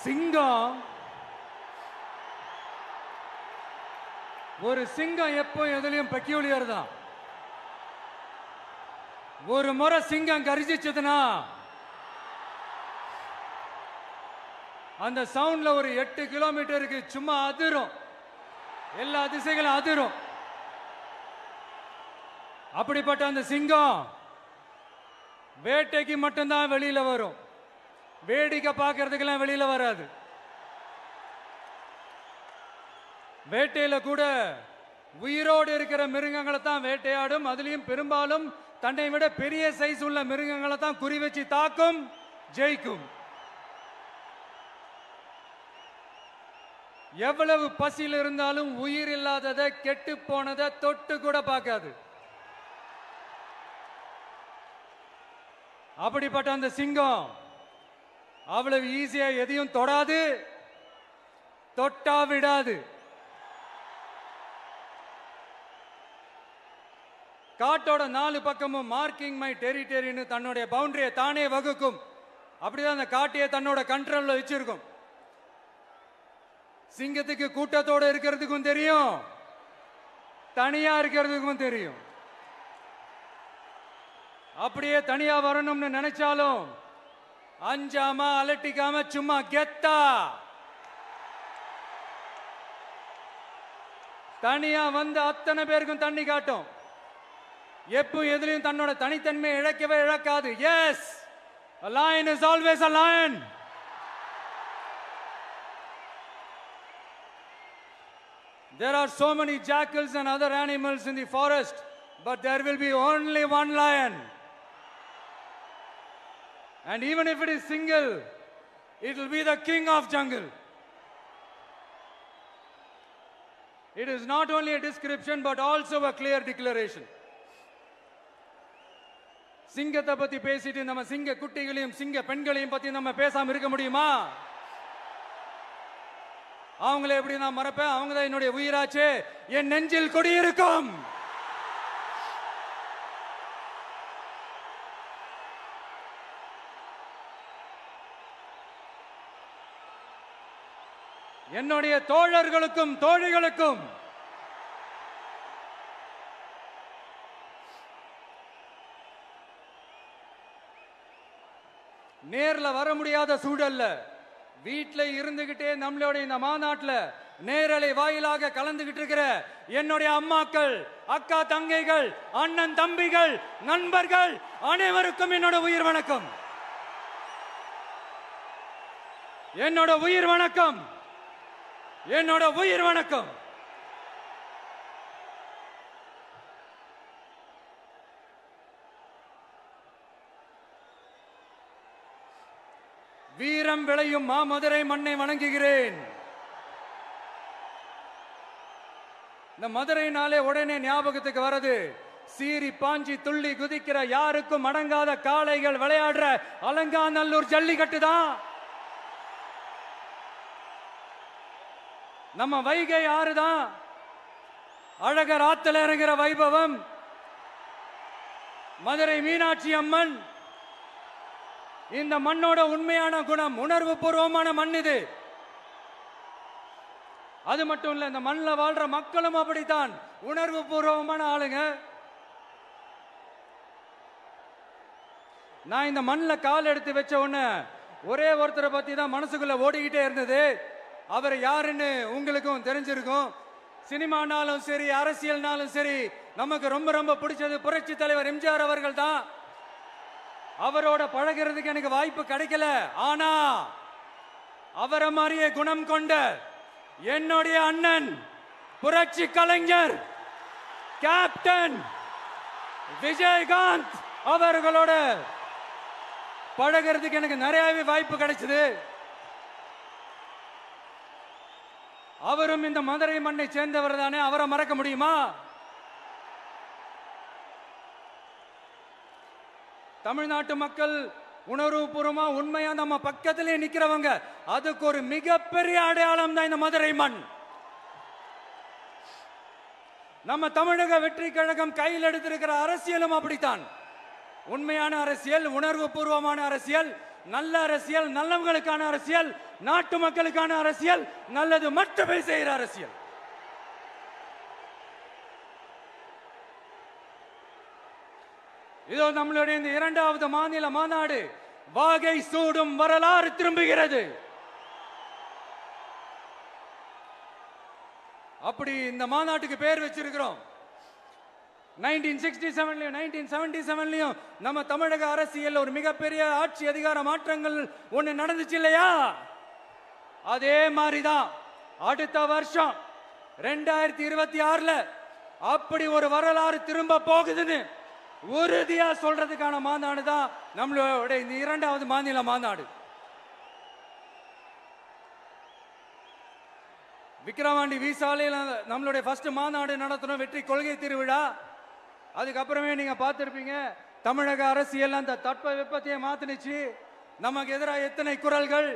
சிங்கம் ஒரு சிங்கம் எப்போ எதுலயும் பெக்யூலியர் தான். ஒரு முறை சிங்கம் கர்ஜிச்சதுன்னா அந்த சவுண்ட்ல ஒரு 8 கிலோமீட்டருக்கு சும்மா அதிரும், எல்லா திசைகளும் அதிரும். அப்படிப்பட்ட அந்த சிங்கம் வேட்டைக்கு மட்டும்தான் வெளியில வரும், வேடிக்கை பார்க்கறதுக்கெல்லாம் வெளியில வராது. வேட்டையில கூட உயிரோடு இருக்கிற மிருகங்களை தான் வேட்டையாடும். அதுலயும் பெரும்பாலும் தன்னை விட பெரிய சைஸ் உள்ள மிருகங்களை தான் குறி வச்சு தாக்கும், ஜெயிக்கும். எவ்வளவு பசியில் இருந்தாலும் உயிர் இல்லாததை, கெட்டு போனதை தொட்டு கூட பார்க்காது. அப்படிப்பட்ட அந்த சிங்கம் அவ்வளவு ஈஸியா எதையும் தொடாது, தொட்டா விடாது. காட்டோட 4 பக்கமும் மார்க்கிங் மை டெரிட்டரின்னு தன்னுடைய பவுண்டரியை தானே வகுக்கும். அப்படிதான் அந்த காட்டையே தன்னோட கண்ட்ரோல்ல வச்சிருக்கும். சிங்கத்துக்கு கூட்டத்தோட இருக்கிறதுக்கும் தெரியும், தனியா இருக்கிறதுக்கும் தெரியும். அப்படியே தனியா வரணும்னு நினைச்சாலும் அஞ்சாம அலட்டிக்காம சும்மா கெத்தா தனியா வந்து அத்தனை பேருக்கும் தண்ணி காட்டும். எப்போ எதுலயும் தன்னோட தனித்தன்மையை இழக்கவே இழக்காது. Yes, a lion is always a lion. There are so many jackals and other animals in the forest, but there will be only one lion. And even if it is single, it will be the king of jungle. It is not only a description but also a clear declaration. சிங்கத்தை பத்தி பேசிட்டு நம்ம சிங்க குட்டிகளையும் சிங்க பெண்களையும் பத்தி நம்ம பேசாம இருக்க முடியுமா? அவங்கள எப்படி நான் மறப்பேன்? அவங்க தான் என்னுடைய உயிராச்சே, என் நெஞ்சில் குடியிருக்கும். என்னுடைய தோழர்களுக்கும் தோழிகளுக்கும் நேர்ல வர முடியாத சூழல்ல வீட்ல இருந்துகிட்டே நம்மளோட இந்த மாநாட்டில் நேரலை வாயிலாக கலந்துகிட்டு இருக்கிற என்னுடைய அம்மாக்கள், அக்கா தங்கைகள், அண்ணன் தம்பிகள், நண்பர்கள் அனைவருக்கும் என்னோட உயிர் வணக்கம். என்னோட உயிர் வணக்கம், என்னோட உயிர் வணக்கம். வீரம் விளையும் மாமதுரை மண்ணை வணங்குகிறேன். இந்த மதுரைனாலே உடனே ஞாபகத்துக்கு வரது சீறி பாஞ்சி துள்ளி குதிக்கிற யாருக்கும் அடங்காத காளைகள் விளையாடுற அலங்காநல்லூர் ஜல்லிக்கட்டு தான். நம்ம வைகை ஆறுதான் அழகர் ஆத்துல இறங்குற வைபவம். மதுரை மீனாட்சி அம்மன் இந்த மண்ணோட உண்மையான குணம், உணர்வு பூர்வமான மண் இது. அது மட்டும் இல்ல, இந்த மண்ணில் வாழ்ற மக்களும் அப்படித்தான் உணர்வு பூர்வமான ஆளுங்க. நான் இந்த மண்ணில் கால் எடுத்து வச்ச உடனே ஒரே ஒருத்தரை பத்தி தான் மனசுக்குள்ள ஓடிக்கிட்டே இருந்தது. அவர் யாருன்னு உங்களுக்கும் தெரிஞ்சிருக்கும். சினிமானாலும் சரி, அரசியல்னாலும் சரி, நமக்கு ரொம்ப ரொம்ப பிடிச்சது புரட்சி தலைவர் எம்ஜிஆர் அவர்கள் தான். அவரோட பழகிறதுக்கு எனக்கு வாய்ப்பு கிடைக்கல. ஆனா அவரை மாதிரியே குணம் கொண்ட என்னுடைய அண்ணன் புரட்சி கலைஞர் கேப்டன் விஜயகாந்த் அவர்களோட பழகிறதுக்கு எனக்கு நிறையவே வாய்ப்பு கிடைச்சது. அவரும் இந்த மதுரை மண்ணை சேர்ந்தவர் தானே, அவரை மறக்க முடியுமா? தமிழ்நாட்டு மக்கள் உணர்வுபூர்வமா உண்மையா நம்ம பக்கத்திலே நிக்கிறவங்க, அதுக்கு ஒரு மிகப்பெரிய அடையாளம் தான் இந்த மதுரை மண். நம்ம தமிழக வெற்றி கழகம் கையில் எடுத்திருக்கிற அரசியலும் அப்படித்தான். உண்மையான அரசியல், உணர்வு பூர்வமான அரசியல், நல்ல அரசியல், நல்லவங்களுக்கான அரசியல், நாட்டு மக்களுக்கான அரசியல், நல்லது மட்டுமே செய்கிற அரசியல். இதோ நம்மளுடைய இந்த இரண்டாவது மாநில மாநாடு வாகை சூடும் வரலாறு திரும்புகிறது. அப்படி இந்த மாநாட்டுக்கு பேர் வச்சிருக்கிறோம். 1967லயும் 1977லயும் நம்ம தமிழக அரசியல் ஒரு மிகப்பெரிய ஆட்சி அதிகார மாற்றங்கள் ஒண்ணு நடந்துச்சு இல்லையா? அதே மாதிரிதான் அடுத்த வருஷம் 2026ல அப்படி ஒரு வரலாறு திரும்ப போகுதுன்னு உறுதியா சொல்றதுக்கான மாநாடு தான் நம்மளோட இந்த இரண்டாவது மாநில மாநாடு. விக்கிரவாண்டி விசாலையில் நம்மளுடைய ஃபர்ஸ்ட் மாநாடு நடத்தணும், வெற்றி கொள்கை திருவிழா. அதுக்கப்புறமே நீங்க பார்த்திருப்பீங்க, தமிழக அரசியல் அந்த தட்ப வெப்பத்தையே மாத்தினுச்சு. நமக்கு எதிராக எத்தனை குரல்கள்.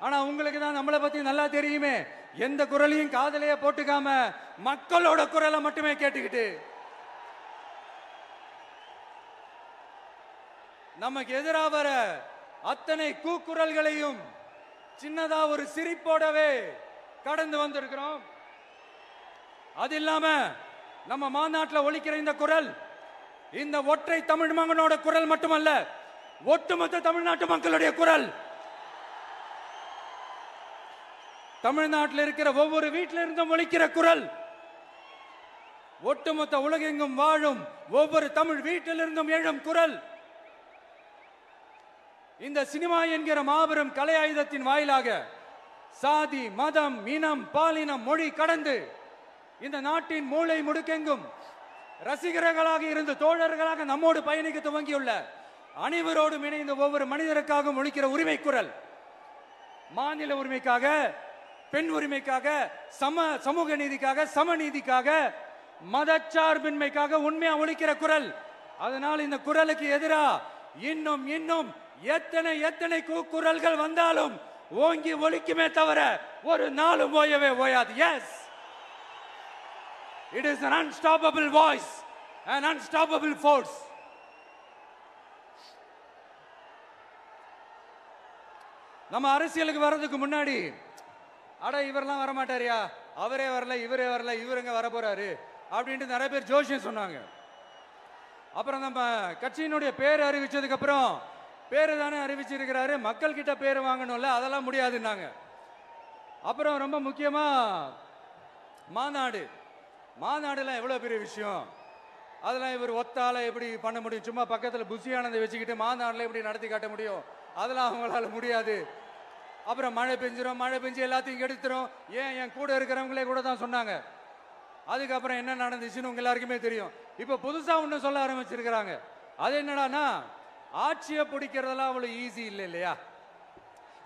ஆனா உங்களுக்கு தான் நம்மளை பத்தி நல்லா தெரியுமே, எந்த குரலையும் காதலையே போட்டுக்காம மக்களோட குரலை மட்டுமே கேட்டுக்கிட்டு நமக்கு எதிராக வர அத்தனை கூக்குரல்களையும் சின்னதா ஒரு சிரிப்போடவே கடந்து வந்திருக்கிறோம். அது இல்லாம நம்ம மாநாட்டில் ஒலிக்கிற இந்த குரல் இந்த ஒற்றை தமிழ் மகனோட குரல் மட்டுமல்ல, ஒட்டுமொத்த தமிழ்நாட்டு மக்களுடைய குரல். தமிழ்நாட்டில் இருக்கிற ஒவ்வொரு வீட்டில இருந்தும் ஒலிக்கிற குரல், ஒட்டுமொத்த உலகெங்கும் வாழும் ஒவ்வொரு தமிழ் வீட்டிலிருந்தும் எழும் குரல். இந்த சினிமா என்கிற மாபெரும் கலை ஆயுதத்தின் வாயிலாக சாதி, மதம், இனம், பாலினம், மொழி கடந்து இந்த நாட்டின் மூளை முடுக்கெங்கும் ரசிகர்களாக இருந்து தோழர்களாக நம்மோடு பயணிக்க துவங்கியுள்ள அனைவரோடும் இணைந்த ஒவ்வொரு மனிதருக்காகவும் ஒலிக்கிற உரிமை குரல். மாநில உரிமைக்காக, பெண் உரிமைக்காக, சமூக நீதிக்காக, சமநீதிக்காக, மதச்சார்பின்மைக்காக உண்மையா ஒலிக்கிற குரல். அதனால் இந்த குரலுக்கு எதிராக இன்னும் இன்னும் எத்தனை எத்தனை குரல்கள் வந்தாலும் ஓங்கி ஒலிக்குமே தவிர ஒரு நாளும் ஓயவே ஓயாது. Yes, it is an unstoppable voice, an unstoppable force. நம்ம அரசியலுக்கு வர்றதுக்கு முன்னாடி அட இவரெல்லாம் வரமாட்டாரியா, அவரே வரல, இவரே வரல, இவருங்க வர போறாரு அப்படின்ட்டு நிறைய பேர் ஜோஷியம் சொன்னாங்க. அப்புறம் நம்ம கட்சியினுடைய பேர் அறிவிச்சதுக்கு அப்புறம் பேரு தானே அறிவிச்சிருக்கிறாரு, மக்கள் கிட்ட பேர் வாங்கணும்ல, அதெல்லாம் முடியாதுன்னாங்க. அப்புறம் ரொம்ப முக்கியமா மாநாடுலாம் எவ்வளவு பெரிய விஷயம், அதெல்லாம் இவர் ஒத்தால எப்படி பண்ண முடியும், சும்மா பக்கத்தில் புசியானதை வச்சுக்கிட்டு மாநாடுல எப்படி நடத்தி காட்ட முடியும், அதெல்லாம் அவங்களால முடியாது. அப்புறம் மழை பெஞ்சு எல்லாத்தையும் கெடுத்துரும். ஏன் என் கூட இருக்கிறவங்களே கூட தான் சொன்னாங்க. அதுக்கப்புறம் என்ன நடந்துச்சுன்னு உங்க எல்லாருக்குமே தெரியும். இப்ப புதுசா ஒண்ணு சொல்ல ஆரம்பிச்சிருக்கிறாங்க. அது என்னடானா, ஆட்சியை பிடிக்கிறதெல்லாம் அவ்வளவு ஈஸி இல்லை இல்லையா.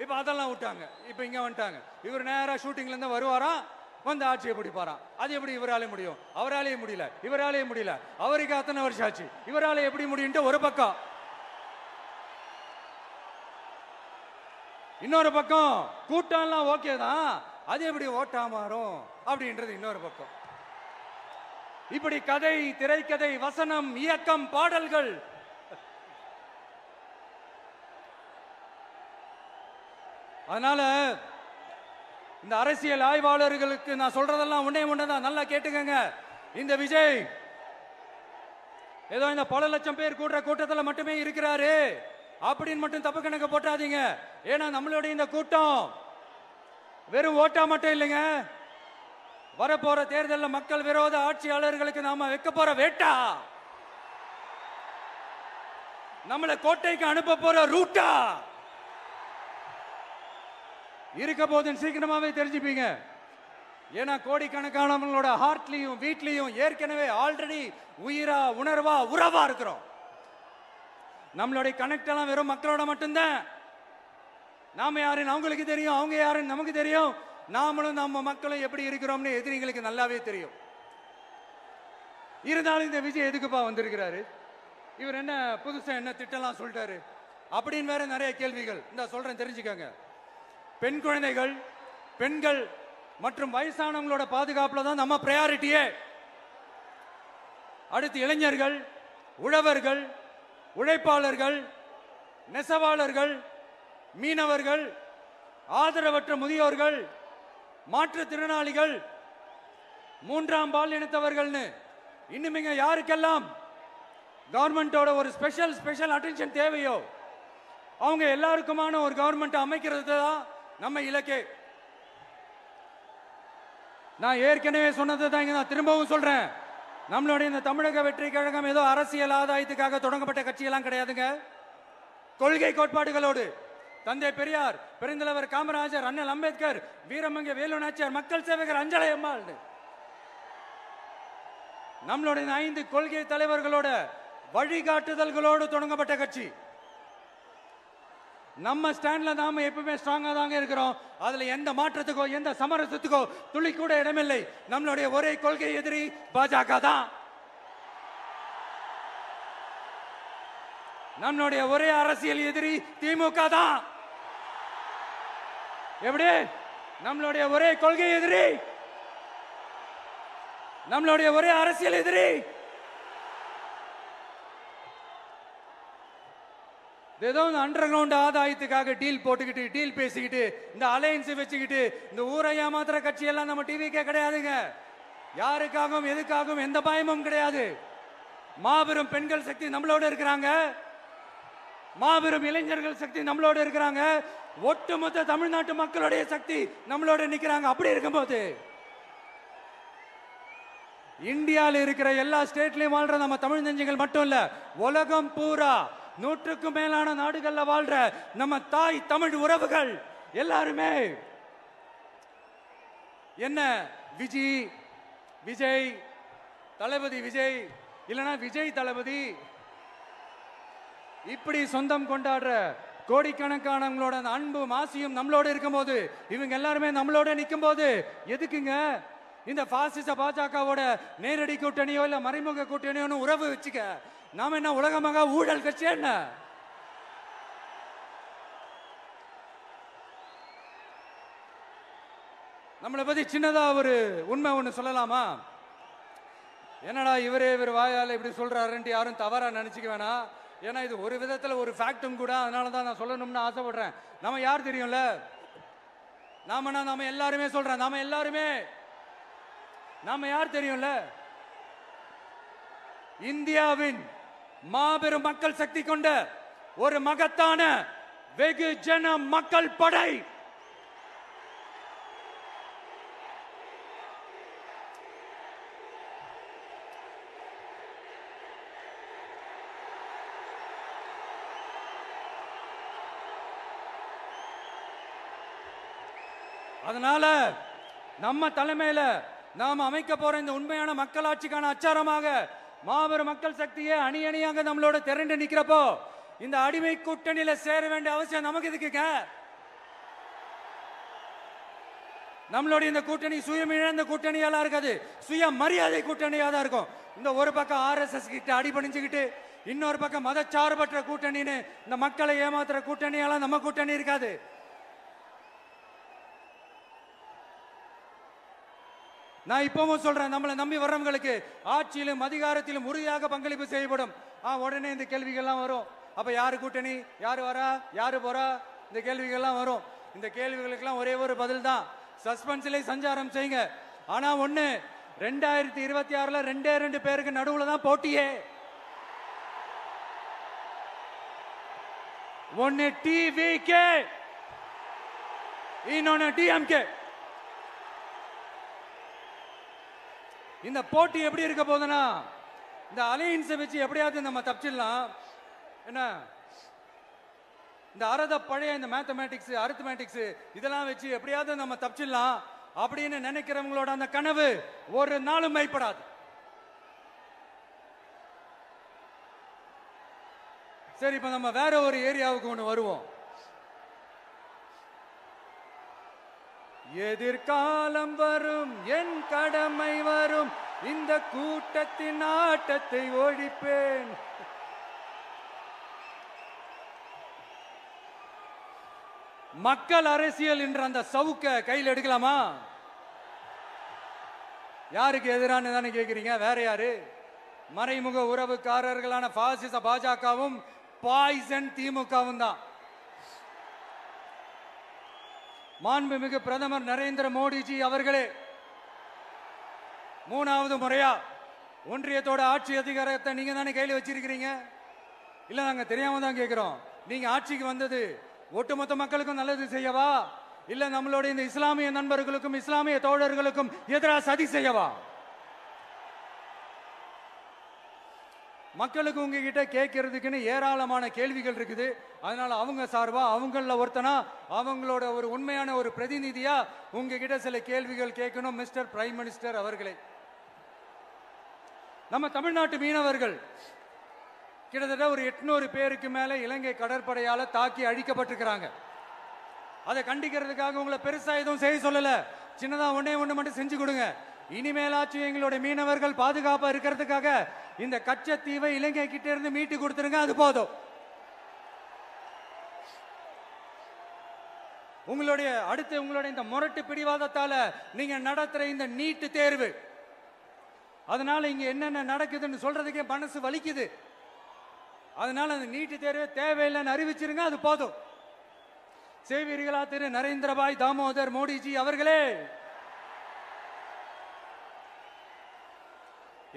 இப்ப அதெல்லாம் விட்டாங்க, இப்ப இங்க வந்துட்டாங்க. இவர் நேரா ஷூட்டிங்ல இருந்து வருவாராம், வந்து ஆட்சியை பிடிப்பாராம். அது எப்படி இவராலே முடியும், அவராலே முடியல, இவராலே முடியல, அவருக்கு அத்தனை வருஷம் ஆச்சு, இவராலே எப்படி முடியும்ட்டு ஒரு பக்கம். இன்னொரு பக்கம் கூட்டம்லாம் ஓகே தான், அது எப்படி ஓட்டா மாறும் அப்படின்றது இன்னொரு பக்கம். இப்படி கதை, திரைக்கதை, வசனம், இயக்கம், பாடல்கள், அதனால இந்த அரசியல் ஆய்வாளர்களுக்கு நான் சொல்றதெல்லாம் ஒன்னேதான், நல்லா கேட்டுக்கங்க. இந்த விஜய் ஏதோ இந்த பல லட்சம் பேர் கூடுற கூட்டத்தில் மட்டுமே இருக்கிறாரு அப்படின்னு மட்டும் தப்பு கணக்கு போட்டாதீங்க. ஏன்னா நம்மளுடைய இந்த கூட்டம் வெறும் ஓட்டா மட்டும் இல்லைங்க, வரப்போற தேர்தலில் மக்கள் விரோத ஆட்சியாளர்களுக்கு நாம வைக்க போற வேட்டா, நம்மளை கோட்டைக்கு அனுப்ப போற ரூட்டா இருக்க போதுன்னு சீக்கிரமாவே தெரிஞ்சுப்பீங்க. ஏன்னா கோடிக்கணக்கானவங்களோட ஹார்ட்லயும் வீட்லயும் ஏற்கனவே ஆல்ரெடி உயிரா, உணர்வா, உறவா இருக்கிறோம். நம்மளுடைய கனெக்ட் எல்லாம் வெறும் மக்களோட மட்டும்தான். நாம யாருன்னு அவங்களுக்கு தெரியும், அவங்க யாருன்னு நமக்கு தெரியும். நாமளும் நம்ம மக்களும் எப்படி இருக்கிறோம்னு எதிரிங்களுக்கு நல்லாவே தெரியும். இருந்தாலும் இந்த விஜய் எதுக்குப்பா வந்திருக்கிறாரு, இவர் என்ன புதுசா என்ன திட்டம்லாம் சொல்லிட்டாரு அப்படின்னு வேற நிறைய கேள்விகள். இந்த சொல்றேன் தெரிஞ்சுக்கங்க. பெண் குழந்தைகள், பெண்கள் மற்றும் வயசானவங்களோட பாதுகாப்புல தான் நம்ம பிரையாரிட்டியே. அடுத்து இளைஞர்கள், உழவர்கள், உழைப்பாளர்கள், நெசவாளர்கள், மீனவர்கள், ஆதரவற்ற முதியோர்கள், மாற்றுத்திறனாளிகள், மூன்றாம் பால் இனத்தவர்கள்னு இன்னும் யாருக்கெல்லாம் கவர்மெண்டோட ஒரு ஸ்பெஷல் அட்டென்ஷன் தேவையோ அவங்க எல்லாருக்குமான ஒரு கவர்மெண்ட் அமைக்கிறது தான் நம்ம இலக்கே. நான் ஏற்கனவே சொன்னது தான் இங்க நான் திரும்பவும் சொல்றேன். நம்மளுடைய இந்த தமிழக வெற்றி கழகம் ஏதோ அரசியல் ஆதாயத்துக்காக தொடங்கப்பட்ட கட்சியெல்லாம் கிடையாதுங்க. கொள்கை கோட்பாடுகளோடு தந்தை பெரியார், பெருந்தலைவர் காமராஜர், அண்ணல் அம்பேத்கர், வீரமங்க வேலு நாச்சியார், மக்கள் சேவகர் அஞ்சலை அம்மாள், நம்மளுடைய 5 கொள்கை தலைவர்களோட வழிகாட்டுதல்களோடு தொடங்கப்பட்ட கட்சி. நம்ம ஸ்டாண்ட்ல நாம எப்பவுமே ஸ்ட்ராங்கா தாங்க இருக்கிறோம். அதுல எந்த மாற்றத்துக்கோ எந்த சமரசத்துக்கோ துளி கூட இடமில்லை. நம்மளுடைய ஒரே கொள்கை எதிரி பாஜக தான். நம்மளுடைய ஒரே அரசியல் எதிரி திமுக தான். எப்படி? நம்மளுடைய ஒரே கொள்கை எதிரி, நம்மளுடைய ஒரே அரசியல் எதிரி ஏதோ அண்டர் கிரவுண்ட் ஆதாயத்துக்காக டீல் போட்டுக்கிட்டு டீல் பேசிக்கிட்டு இந்த அலையன்ஸ் வச்சுக்கிட்டு இந்த ஊரை ஏமாத்துற கட்சி எல்லாம் நம்ம டிவிக்கே கிடையாதுங்க. யாருக்காகவும் எதுக்காகவும் எந்த பயமும் கிடையாது. மாபெரும் பெண்கள் சக்தி நம்மளோட இருக்கிறாங்க, மாபெரும் இளைஞர்கள் சக்தி நம்மளோட இருக்கிறாங்க, ஒட்டுமொத்த தமிழ்நாட்டு மக்களுடைய சக்தி நம்மளோட நிக்கிறாங்க. அப்படி இருக்கும்போது இந்தியாவில் இருக்கிற எல்லா ஸ்டேட்லயும் வாழ்ற நம்ம தமிழ் நெஞ்சங்கள் மட்டும் இல்ல, உலகம் பூரா 100க்கும் மேலான நாடுகள்ல வாழ்ற நம்ம தாய் தமிழ் உறவுகள் எல்லாருமே என்ன விஜய் தளபதி விஜய் இல்லனா விஜய் தளபதி இப்படி சொந்தம் கொண்டாடுற கோடிக்கணக்கானவங்களோட அன்பு மாசியும் நம்மளோட இருக்கும்போது, இவங்க எல்லாருமே நம்மளோட நிற்கும் போது எதுக்குங்க இந்த பாசிச பாஜகவோட நேரடி கூட்டணியோ இல்ல மறைமுக கூட்டணியோ உறவு வச்சுக்க? நாம என்ன உலகமாக ஊழல் கட்சி? என்ன நம்மளை பத்தி சின்னதா ஒரு உண்மை ஒண்ணு சொல்லலாமா? என்னடா இவர் வாயால இப்படி சொல்றாருன்ட்டு யாரும் தவறா நினைச்சுக்க வேணாம். ஏன்னா இது ஒரு விதத்துல ஒரு ஃபேக்டும் கூட. அதனாலதான் நான் சொல்லணும்னு ஆசைப்படுறேன். நம்ம யார் தெரியும்ல? நாம எல்லாருமே சொல்றேன். நாம யார் தெரியும்ல? இந்தியாவின் மாபெரும் மக்கள் சக்தி கொண்ட ஒரு மகத்தான வெகுஜன மக்கள் படை. அதனால நம்ம தலைமையில நாம் அமைக்க போற இந்த உண்மையான மக்களாட்சிக்கான அச்சாரமாக மாபெரும் மக்கள் சக்தியை அணி அணியாக நம்மளோட திரண்டு நிக்கிறப்போ இந்த அடிமை கூட்டணியில சேர வேண்டிய அவசியம் நமக்கு இருக்குங்க. நம்மளுடைய இந்த கூட்டணி சுயம் இழந்த கூட்டணியால இருக்காது, சுய மரியாதை கூட்டணியா தான் இருக்கும். இந்த ஒரு பக்கம் RSS கிட்ட அடிபணிஞ்சுக்கிட்டு, இன்னொரு பக்கம் மதச்சார்பற்ற கூட்டணின்னு இந்த மக்களை ஏமாத்துற கூட்டணியால நம்ம கூட்டணி இருக்காது. நான் இப்பவும் சொல்றேன், நம்மளை நம்பி வர்றவங்களுக்கு ஆட்சியிலும் அதிகாரத்திலும் உறுதியாக பங்களிப்பு செய்யப்படும். உடனே இந்த கேள்விகள்லாம் வரும். அப்ப யாரு கூட்டணி, யாரு வரா, யாரு போறா, இந்த கேள்விகள்லாம் வரும். இந்த கேள்விகளுக்கெல்லாம் ஒரே ஒரு பதில் தான், சஸ்பென்ஸ்ல சஞ்சாரம் செய்யுங்க. ஆனா ஒண்ணு, 2026ல 2 பேருக்கு நடுவுல தான் போட்டியே. ஒன்னு TVK, இன்னொன்னு DMK. இந்த போட்டி எப்படி இருக்க போதுன்னா, இந்த அலையன்ஸை வச்சு எப்படியாவது நம்ம தப்பிச்சிடலாம். என்ன இந்த பழைய இந்த மேத்தமேட்டிக்ஸ் அரித்மேட்டிக்ஸ் இதெல்லாம் வச்சு எப்படியாவது நம்ம தப்பிச்சிடலாம் அப்படின்னு நினைக்கிறவங்களோட அந்த கனவு ஒரு நாளும் மைப்படாது. சரி, இப்ப நம்ம வேற ஒரு ஏரியாவுக்கு ஒண்ணு வருவோம். எதிர்காலம் வரும், என் கடமை வரும், இந்த கூட்டத்தின் ஆட்டத்தை ஒழிப்பேன். மக்கள் அரசியல் என்ற அந்த சவுக்க கையில் எடுக்கலாமா? யாருக்கு எதிரான தானே கேட்கிறீங்க? வேற யாரு? மறைமுக உறவுக்காரர்களான பாசிச பாஜகவும் பாய்சன் திமுகவும் தான். மாண்புமிகு பிரதமர் நரேந்திர மோடிஜி அவர்களே, 3வது முறையா ஒன்றியத்தோட ஆட்சி அதிகாரத்தை நீங்க தானே கையில் வச்சிருக்கிறீங்க. இல்ல நாங்க தெரியாம தான் கேட்கிறோம். நீங்க ஆட்சிக்கு வந்தது ஒட்டுமொத்த மக்களுக்கும் நல்லது செய்யவா, இல்ல நம்மளுடைய இந்த இஸ்லாமிய நண்பர்களுக்கும் இஸ்லாமிய தோழர்களுக்கும் எதிராக சதி செய்யவா? மக்களுக்கு உங்ககிட்ட கேட்கறதுக்குன்னு ஏராளமான கேள்விகள் இருக்குது. அதனால அவங்க சார்பா அவங்கள ஒருத்தனா அவங்களோட ஒரு உண்மையான ஒரு பிரதிநிதியா உங்ககிட்ட சில கேள்விகள் கேட்கணும். மிஸ்டர் பிரைம் மினிஸ்டர் அவர்களே, நம்ம தமிழ்நாட்டு மீனவர்கள் கிட்டத்தட்ட ஒரு 800 பேருக்கு மேல இலங்கை கடற்படையால தாக்கி அழிக்கப்பட்டிருக்கிறாங்க. அதை கண்டிக்கிறதுக்காக உங்களை பெருசா எதுவும் செய்ய சொல்லல, சின்னதா ஒண்ணே ஒண்ணு மட்டும் செஞ்சு கொடுங்க. இனிமேலாச்சும் எங்களுடைய மீனவர்கள் பாதுகாப்பா இருக்கிறதுக்காக இந்த கச்சத்தீவை இலங்கை கிட்ட இருந்து மீட்டு கொடுத்துருங்க, அது போதும். உங்களுடைய இந்த முரட்டு பிடிவாதத்தால நீங்க நடத்துற இந்த நீட்டு தேர்வு, அதனால இங்க என்னென்ன நடக்குதுன்னு சொல்றதுக்கே மனசு வலிக்குது. அதனால அந்த நீட்டு தேர்வு தேவையில்லைன்னு அறிவிச்சிருங்க, அது போதும். செய்வீர்களா திரு நரேந்திரபாய் தாமோதர் மோடிஜி அவர்களே?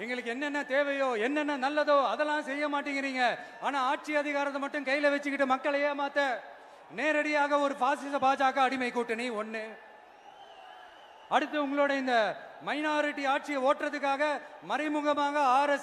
எங்களுக்கு என்னென்ன தேவையோ என்னென்ன நல்லதோ அதெல்லாம் செய்ய மாட்டேங்கிறீங்க. ஆனா ஆட்சி அதிகாரத்தை மட்டும் கையில வச்சுக்கிட்டு மக்களை ஏமாத்த நேரடியாக ஒரு பாசிச பாஜக அடிமை கூட்டணி ஒண்ணு. அடுத்து உங்களோட இந்த மைனாரிட்டி ஆட்சியை ஓட்டுறதுக்காக மறைமுகமாக